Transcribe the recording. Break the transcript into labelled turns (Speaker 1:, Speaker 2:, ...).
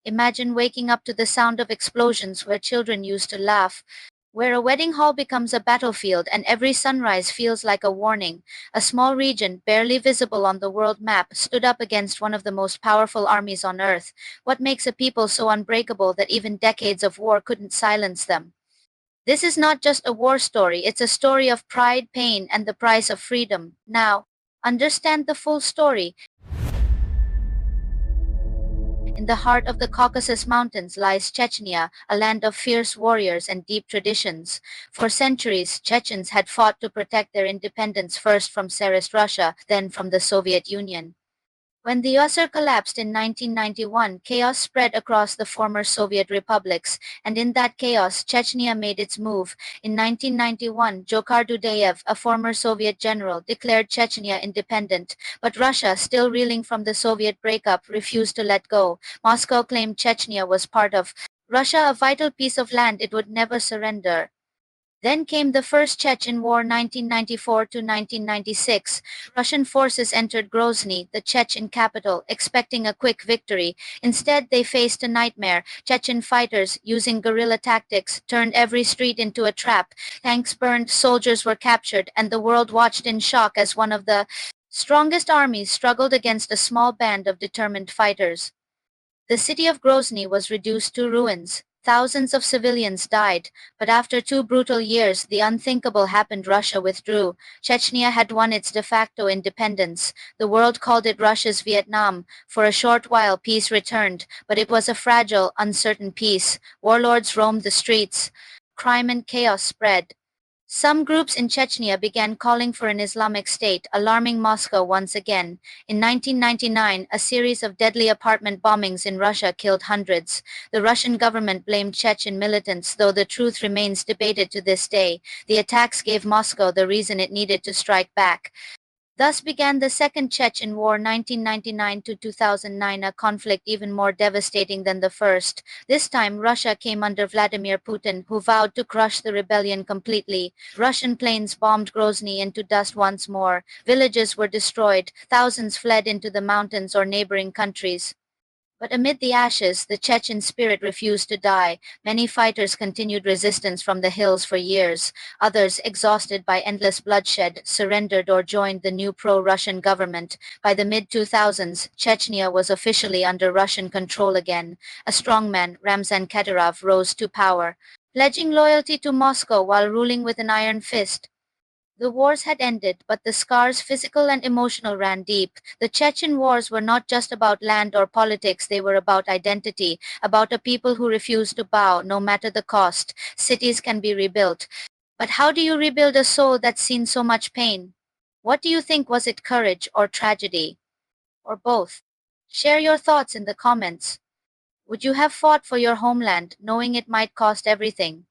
Speaker 1: Imagine waking up to the sound of explosions where children used to laugh, where a wedding hall becomes a battlefield and every sunrise feels like a warning. A small region, barely visible on the world map, stood up against one of the most powerful armies on earth. What makes a people so unbreakable that even decades of war couldn't silence them? This is not just a war story, it's a story of pride, pain, and the price of freedom. Now, understand the full story. In the heart of the Caucasus Mountains lies Chechnya, a land of fierce warriors and deep traditions. For centuries, Chechens had fought to protect their independence first from Tsarist Russia, then from the Soviet Union. When the USSR collapsed in 1991, chaos spread across the former Soviet republics, and in that chaos, Chechnya made its move. In 1991, Jokhar Dudayev, a former Soviet general, declared Chechnya independent, but Russia, still reeling from the Soviet breakup, refused to let go. Moscow claimed Chechnya was part of Russia, a vital piece of land it would never surrender. Then came the First Chechen War 1994 to 1996. Russian forces entered Grozny, the Chechen capital, expecting a quick victory. Instead, they faced a nightmare. Chechen fighters, using guerrilla tactics, turned every street into a trap. Tanks burned, soldiers were captured, and the world watched in shock as one of the strongest armies struggled against a small band of determined fighters. The city of Grozny was reduced to ruins. Thousands of civilians died, but after 2 brutal years, the unthinkable happened. Russia withdrew. Chechnya had won its de facto independence. The world called it Russia's Vietnam. For a short while, peace returned, but it was a fragile, uncertain peace. Warlords roamed the streets. Crime and chaos spread. Some groups in Chechnya began calling for an Islamic state, alarming Moscow once again. In 1999, a series of deadly apartment bombings in Russia killed hundreds. The Russian government blamed Chechen militants, though the truth remains debated to this day. The attacks gave Moscow the reason it needed to strike back. Thus began the Second Chechen War 1999 to 2009, a conflict even more devastating than the first. This time Russia came under Vladimir Putin, who vowed to crush the rebellion completely. Russian planes bombed Grozny into dust once more. Villages were destroyed. Thousands fled into the mountains or neighboring countries. But amid the ashes, the Chechen spirit refused to die. Many fighters continued resistance from the hills for years. Others, exhausted by endless bloodshed, surrendered or joined the new pro-Russian government. By the mid-2000s, Chechnya was officially under Russian control again. A strongman, Ramzan Kadyrov, rose to power, pledging loyalty to Moscow while ruling with an iron fist. The wars had ended, but the scars, physical and emotional, ran deep. The Chechen Wars were not just about land or politics, they were about identity, about a people who refused to bow, no matter the cost. Cities can be rebuilt. But how do you rebuild a soul that's seen so much pain? What do you think? Was it courage or tragedy? Or both? Share your thoughts in the comments. Would you have fought for your homeland, knowing it might cost everything?